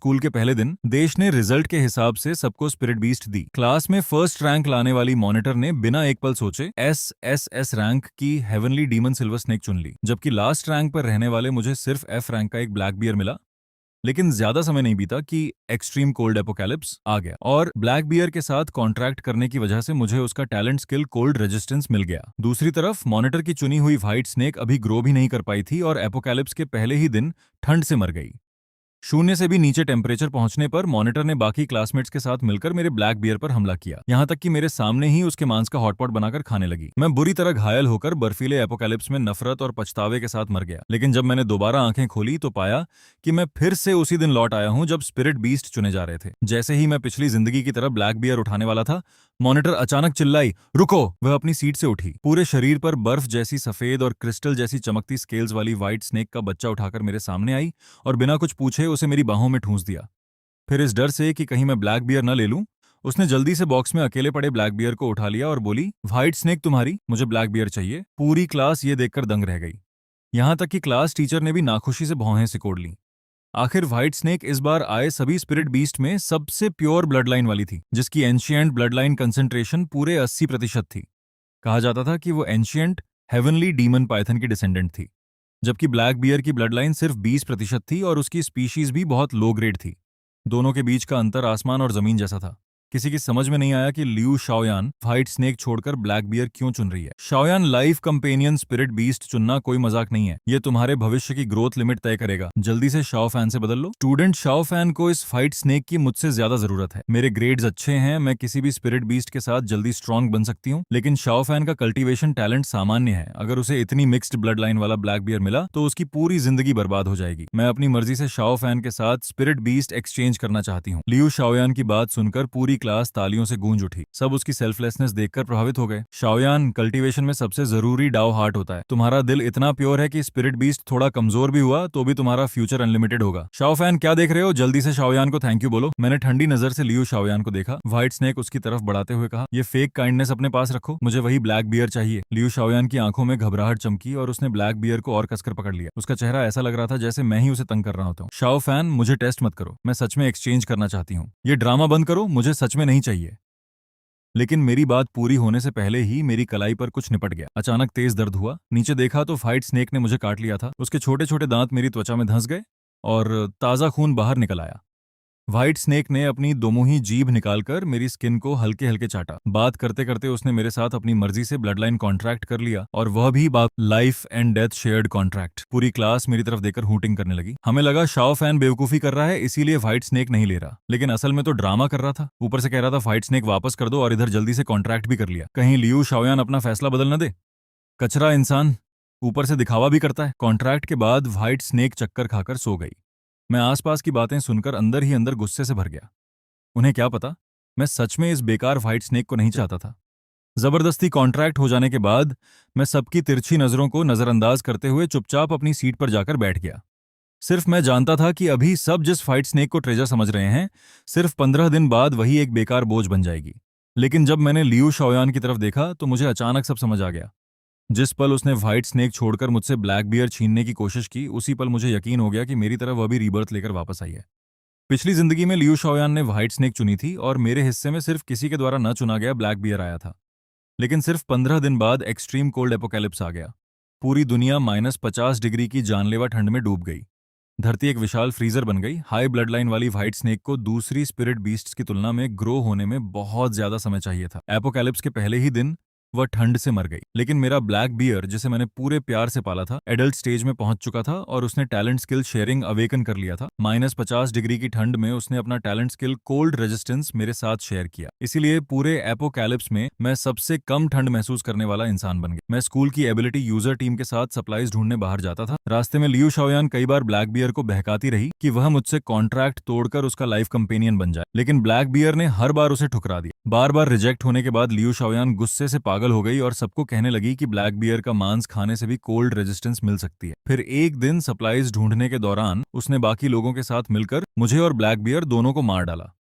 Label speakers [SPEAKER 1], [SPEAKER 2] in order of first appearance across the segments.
[SPEAKER 1] School के पहले दिन देश ने रिजल्ट के हिसाब से सबको स्पिरिट बीस्ट दी। क्लास में फर्स्ट रैंक लाने वाली मॉनिटर ने बिना एक पल सोचे एस रैंक की हेवनली डीमन सिल्वर स्नेक चुन ली, जबकि लास्ट रैंक पर रहने वाले मुझे सिर्फ एफ रैंक का एक ब्लैक बियर मिला। लेकिन ज्यादा समय नहीं बीता कि एक्सट्रीम कोल्ड एपोकैलिप्स आ गया और ब्लैक बियर के साथ कॉन्ट्रैक्ट करने की वजह से मुझे उसका टैलेंट स्किल कोल्ड रेजिस्टेंस मिल गया। दूसरी तरफ मॉनिटर की चुनी हुई व्हाइट स्नेक अभी ग्रो भी नहीं कर पाई थी और एपोकैलिप्स के पहले ही दिन ठंड से मर गई। शून्य से भी नीचे टेम्परेचर पहुंचने पर मॉनिटर ने बाकी क्लासमेट्स के साथ मिलकर मेरे ब्लैक बियर पर हमला किया, यहां तक कि मेरे सामने ही उसके मांस का हॉटपॉट बनाकर खाने लगी। मैं बुरी तरह घायल होकर बर्फीले एपोकैलिप्स में नफरत और पछतावे के साथ मर गया। लेकिन जब मैंने दोबारा आंखें खोली तो पाया कि मैं फिर से उसी दिन लौट आया हूं जब स्पिरिट बीस्ट चुने जा रहे थे। जैसे ही मैं पिछली जिंदगी की तरह ब्लैक बियर उठाने वाला था, मॉनिटर अचानक चिल्लाई, रुको। वह अपनी सीट से उठी, पूरे शरीर पर बर्फ जैसी सफेद और क्रिस्टल जैसी चमकती स्केल्स वाली व्हाइट स्नेक का बच्चा उठाकर मेरे सामने आई और बिना कुछ पूछे उसे मेरी बाहों में ठूंस दिया। फिर इस डर से कि कहीं मैं ब्लैक बियर न ले लूं, उसने जल्दी से बॉक्स में अकेले पड़े ब्लैक बियर को उठा लिया और बोली, व्हाइट स्नेक तुम्हारी, मुझे ब्लैक बियर चाहिए। पूरी क्लास ये देखकर दंग रह गई, यहां तक कि क्लास टीचर ने भी नाखुशी से भौहें सिकोड़ ली। आखिर व्हाइट स्नेक इस बार आए सभी स्पिरिट बीस्ट में सबसे प्योर ब्लड लाइन वाली थी, जिसकी एंशिएंट ब्लड लाइन कंसेंट्रेशन पूरे 80% थी। कहा जाता था कि वो एंशिएंट हेवनली डीमन पाइथन की डिसेंडेंट थी, जबकि ब्लैक बियर की ब्लड लाइन सिर्फ 20% थी और उसकी स्पीशीज भी बहुत लो ग्रेड थी। दोनों के बीच का अंतर आसमान और जमीन जैसा था। किसी की समझ में नहीं आया कि लियू शाओयान व्हाइट स्नेक छोड़कर ब्लैक बियर क्यों चुन रही है। शाओयान, लाइफ कंपेनियन स्पिरिट बीस्ट चुनना कोई मजाक नहीं है, ये तुम्हारे भविष्य की ग्रोथ लिमिट तय करेगा। जल्दी से शाओ फैन से बदल लो। स्टूडेंट शाओ फैन को इस व्हाइट स्नेक की मुझसे ज्यादा जरूरत है। मेरे ग्रेड्स अच्छे हैं, मैं किसी भी स्पिरिट बीस्ट के साथ जल्दी स्ट्रांग बन सकती हूँ, लेकिन शाओ फैन का कल्टीवेशन टैलेंट सामान्य है। अगर उसे इतनी मिक्स्ड ब्लड लाइन वाला ब्लैक बियर मिला तो उसकी पूरी जिंदगी बर्बाद हो जाएगी। मैं अपनी मर्जी से शाओ फैन के साथ स्पिरिट बीस्ट एक्सचेंज करना चाहती हूँ। लियू शाओयान की बात सुनकर पूरी क्लास तालियों से गूंज उठी। सब उसकी सेल्फलेसनेस देखकर प्रभावित हो गए। शाओयान, कल्टीवेशन में सबसे जरूरी डाव हार्ट होता है। तुम्हारा दिल इतना प्योर है कि स्पिरिट बीस्ट थोड़ा कमजोर भी हुआ तो भी तुम्हारा फ्यूचर अनलिमिटेड होगा। शाओ फैन, क्या देख रहे हो? जल्दी से शाओयान को थैंक यू बोलो। मैंने ठंडी नजर से लियू शाओयान को देखा। व्हाइट स्नेक उसकी तरफ बढ़ाते हुए कहा, ये फेक काइंडनेस अपने पास रखो, मुझे वही ब्लैक बियर चाहिए। लियू शाओयान की आंखों में घबराहट चमकी और उसने ब्लैक बियर को और कसकर पकड़ लिया। उसका चेहरा ऐसा लग रहा था जैसे मैं ही उसे तंग कर रहा होता हूँ। शाओ फैन, मुझे टेस्ट मत करो, मैं सच में एक्सचेंज करना चाहती हूँ। ये ड्रामा बंद करो, मुझे सच में नहीं चाहिए। लेकिन मेरी बात पूरी होने से पहले ही मेरी कलाई पर कुछ निपट गया। अचानक तेज दर्द हुआ। नीचे देखा तो व्हाइट स्नेक ने मुझे काट लिया था। उसके छोटे छोटे दांत मेरी त्वचा में धंस गए और ताजा खून बाहर निकल आया। व्हाइट स्नेक ने अपनी दोमुही जीभ निकालकर मेरी स्किन को हल्के हल्के चाटा। बात करते करते उसने मेरे साथ अपनी मर्जी से ब्लड लाइन कॉन्ट्रैक्ट कर लिया, और वह भी life and death shared contract. पूरी क्लास मेरी तरफ देखकर हूटिंग करने लगी। हमें लगा शाओ फैन बेवकूफी कर रहा है, इसीलिए व्हाइट स्नेक नहीं ले रहा, लेकिन असल में तो ड्रामा कर रहा था। ऊपर से कह रहा था व्हाइट स्नेक वापस कर दो, और इधर जल्दी से कॉन्ट्रैक्ट भी कर लिया। कहीं लियू शाओयान अपना फैसला बदल न दे। कचरा इंसान ऊपर से दिखावा भी करता है। कॉन्ट्रैक्ट के बाद व्हाइट स्नेक चक्कर खाकर सो गई। मैं आसपास की बातें सुनकर अंदर ही अंदर गुस्से से भर गया। उन्हें क्या पता, मैं सच में इस बेकार व्हाइट स्नेक को नहीं चाहता था। जबरदस्ती कॉन्ट्रैक्ट हो जाने के बाद मैं सबकी तिरछी नजरों को नजरअंदाज करते हुए चुपचाप अपनी सीट पर जाकर बैठ गया। सिर्फ मैं जानता था कि अभी सब जिस व्हाइट स्नेक को ट्रेजर समझ रहे हैं, सिर्फ 15 दिन बाद वही एक बेकार बोझ बन जाएगी। लेकिन जब मैंने लियू शाओयान की तरफ देखा तो मुझे अचानक सब समझ आ गया। जिस पल उसने व्हाइट स्नेक छोड़कर मुझसे ब्लैक बियर छीनने की कोशिश की, उसी पल मुझे यकीन हो गया कि मेरी तरह वह भी रीबर्थ लेकर वापस आई है। पिछली जिंदगी में लियू शाओयान ने व्हाइट स्नेक चुनी थी और मेरे हिस्से में सिर्फ किसी के द्वारा न चुना गया ब्लैक बियर आया था। लेकिन सिर्फ 15 दिन बाद एक्सट्रीम कोल्ड एपोकैलिप्स आ गया। पूरी दुनिया -50 डिग्री की जानलेवा ठंड में डूब गई। धरती एक विशाल फ्रीजर बन गई। हाई ब्लड लाइन वाली व्हाइट स्नेक को दूसरी स्पिरिट बीस्ट्स की तुलना में ग्रो होने में बहुत ज्यादा समय चाहिए था। एपोकैलिप्स के पहले ही दिन वह ठंड से मर गई। लेकिन मेरा ब्लैक बियर, जिसे मैंने पूरे प्यार से पाला था, एडल्ट स्टेज में पहुंच चुका था और उसने टैलेंट स्किल शेयरिंग अवेकन कर लिया था। -50 डिग्री की ठंड में उसने अपना टैलेंट स्किल कोल्ड रेजिस्टेंस मेरे साथ शेयर किया। इसीलिए पूरे एपोकैलिप्स में मैं सबसे कम ठंड महसूस करने वाला इंसान बन गया। मैं स्कूल की एबिलिटी यूजर टीम के साथ सप्लाईज ढूंढने बाहर जाता था। रास्ते में लियू शाओयान कई बार ब्लैक बियर को बहकाती रही कि वह मुझसे कॉन्ट्रैक्ट तोड़कर उसका लाइफ कंपेनियन बन जाए, लेकिन ब्लैक बियर ने हर बार उसे ठुकरा दिया। बार बार रिजेक्ट होने के बाद लियू शाओयान गुस्से से पागल हो गई और सबको कहने लगी कि ब्लैक बियर का मांस खाने से भी कोल्ड रेजिस्टेंस मिल सकती है। फिर एक दिन सप्लाईज ढूंढने के दौरान उसने बाकी लोगों के साथ मिलकर मुझे और ब्लैक बियर दोनों को मार डाला।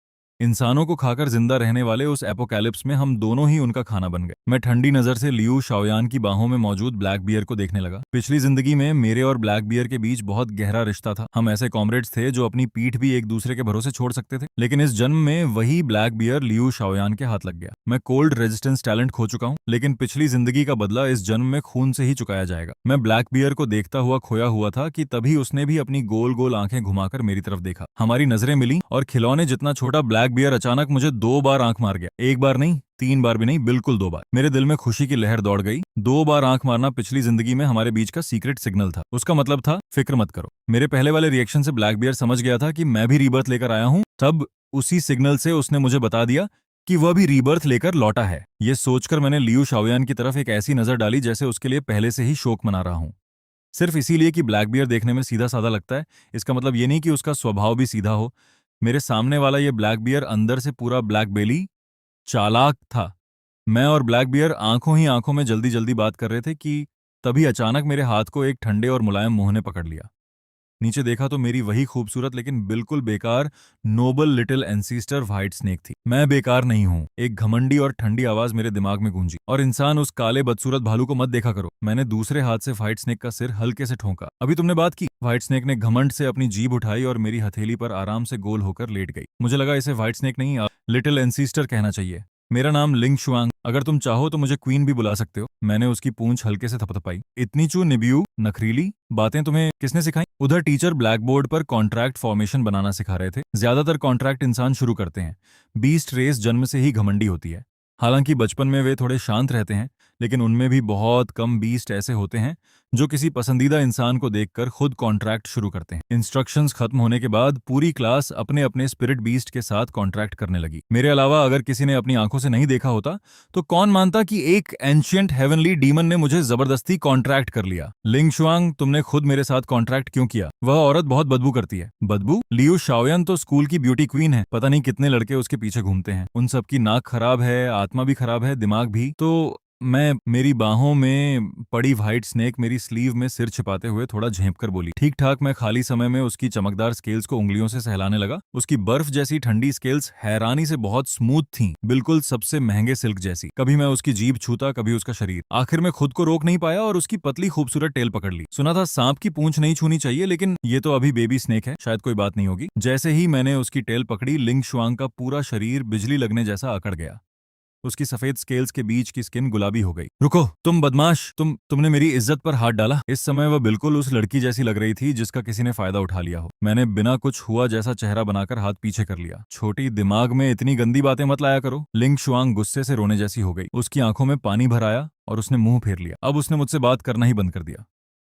[SPEAKER 1] इंसानों को खाकर जिंदा रहने वाले उस एपोकैलिप्स में हम दोनों ही उनका खाना बन गए। मैं ठंडी नजर से लियू शाओयान की बाहों में मौजूद ब्लैक बियर को देखने लगा। पिछली जिंदगी में मेरे और ब्लैक बियर के बीच बहुत गहरा रिश्ता था। हम ऐसे कॉमरेड्स थे जो अपनी पीठ भी एक दूसरे के भरोसे छोड़ सकते थे। लेकिन इस जन्म में वही ब्लैक बियर लियू शाओयान के हाथ लग गया। मैं कोल्ड रेजिस्टेंस टैलेंट खो चुका हूँ, लेकिन पिछली जिंदगी का बदला इस जन्म में खून से ही चुकाया जाएगा। मैं ब्लैक बियर को देखता हुआ खोया हुआ था कि तभी उसने भी अपनी गोल गोल आंखें घुमाकर मेरी तरफ देखा। हमारी नजरें मिली और खिलौने जितना छोटा ब्लैक बियर अचानक मुझे 2 बार आंख मार गया। 1 बार नहीं, 3 बार भी नहीं, बिल्कुल 2 बार। मेरे दिल में खुशी की लहर दौड़ गई। 2 बार आंख मारना पिछली जिंदगी में हमारे बीच का सीक्रेट सिग्नल था। उसका मतलब था, फिक्र मत करो। मेरे पहले वाले रिएक्शन से ब्लैक बियर समझ गया था कि मैं भी रीबर्थ लेकर आया हूं। तब उसी सिग्नल से उसने मुझे बता दिया कि वह भी रीबर्थ लेकर लौटा है। यह सोचकर मैंने लियू शाओयान की तरफ एक ऐसी नजर डाली जैसे उसके लिए पहले से ही शोक मना रहा हूं। सिर्फ इसीलिए कि ब्लैक बियर देखने में सीधा साधा लगता है, इसका मतलब ये नहीं कि उसका स्वभाव भी सीधा हो। मेरे सामने वाला ये ब्लैक बियर अंदर से पूरा ब्लैक बेली चालाक था। मैं और ब्लैक बियर आंखों ही आंखों में जल्दी जल्दी बात कर रहे थे कि तभी अचानक मेरे हाथ को एक ठंडे और मुलायम मुंह ने पकड़ लिया। नीचे देखा तो मेरी वही खूबसूरत लेकिन बिल्कुल बेकार नोबल लिटिल एंसीस्टर व्हाइट स्नेक थी। मैं बेकार नहीं हूं, एक घमंडी और ठंडी आवाज मेरे दिमाग में गूंजी। और इंसान, उस काले बदसूरत भालू को मत देखा करो। मैंने दूसरे हाथ से व्हाइट स्नेक का सिर हल्के से ठोंका। अभी तुमने बात की। व्हाइट स्नेक ने घमंड से अपनी जीभ उठाई और मेरी हथेली पर आराम से गोल होकर लेट गई। मुझे लगा इसे व्हाइट स्नेक नहीं, लिटिल एंसीस्टर कहना चाहिए। मेरा नाम लिंग शुआंग, अगर तुम चाहो तो मुझे क्वीन भी बुला सकते हो। मैंने उसकी पूंछ हल्के से थपथपाई। इतनी चू निबियू नखरीली बातें तुम्हें किसने सिखाई? उधर टीचर ब्लैक बोर्ड पर कॉन्ट्रैक्ट फॉर्मेशन बनाना सिखा रहे थे। ज्यादातर कॉन्ट्रैक्ट इंसान शुरू करते हैं। बीस्ट रेस जन्म से ही घमंडी होती है। हालांकि बचपन में वे थोड़े शांत रहते हैं, लेकिन उनमें भी बहुत कम बीस्ट ऐसे होते हैं जो किसी पसंदीदा इंसान को देखकर खुद कॉन्ट्रैक्ट शुरू करते हैं। इंस्ट्रक्शंस खत्म होने के बाद पूरी क्लास अपने अपने स्पिरिट बीस्ट के साथ कॉन्ट्रैक्ट करने लगी। मेरे अलावा अगर किसी ने अपनी आंखों से नहीं देखा होता तो कौन मानता कि एक एंशिएंट हेवनली डीमन ने मुझे जबरदस्ती कॉन्ट्रैक्ट कर लिया। लिंग शुआंग, तुमने खुद मेरे साथ कॉन्ट्रैक्ट क्यों किया? वह औरत बहुत बदबू करती है। बदबू? लियू शाओयान तो स्कूल की ब्यूटी क्वीन है। पता नहीं कितने लड़के उसके पीछे घूमते हैं। उन सबकी नाक खराब है, आत्मा भी खराब है, दिमाग भी। तो मेरी बाहों में पड़ी व्हाइट स्नेक मेरी स्लीव में सिर छिपाते हुए थोड़ा झेंपकर बोली। ठीक ठाक मैं खाली समय में उसकी चमकदार स्केल्स को उंगलियों से सहलाने लगा। उसकी बर्फ जैसी ठंडी स्केल्स हैरानी से बहुत स्मूथ थीं, बिल्कुल सबसे महंगे सिल्क जैसी। कभी मैं उसकी जीभ छूता, कभी उसका शरीर। आखिर में खुद को रोक नहीं पाया और उसकी पतली खूबसूरत टेल पकड़ ली। सुना था सांप की पूंछ नहीं छूनी चाहिए, लेकिन ये तो अभी बेबी स्नेक है, शायद कोई बात नहीं होगी। जैसे ही मैंने उसकी टेल पकड़ी, लिंग शुआंग का पूरा शरीर बिजली लगने जैसा अकड़ गया। उसकी सफेद स्केल्स के बीच की स्किन गुलाबी हो गई। रुको, तुम बदमाश, तुमने मेरी इज्जत पर हाथ डाला। इस समय वह बिल्कुल उस लड़की जैसी लग रही थी जिसका किसी ने फायदा उठा लिया हो। मैंने बिना कुछ हुआ जैसा चेहरा बनाकर हाथ पीछे कर लिया। छोटी दिमाग में इतनी गंदी बातें मत लाया करो। लिंग शुआंग गुस्से से रोने जैसी हो गई। उसकी आंखों में पानी भर आया और उसने मुंह फेर लिया। अब उसने मुझसे बात करना ही बंद कर दिया।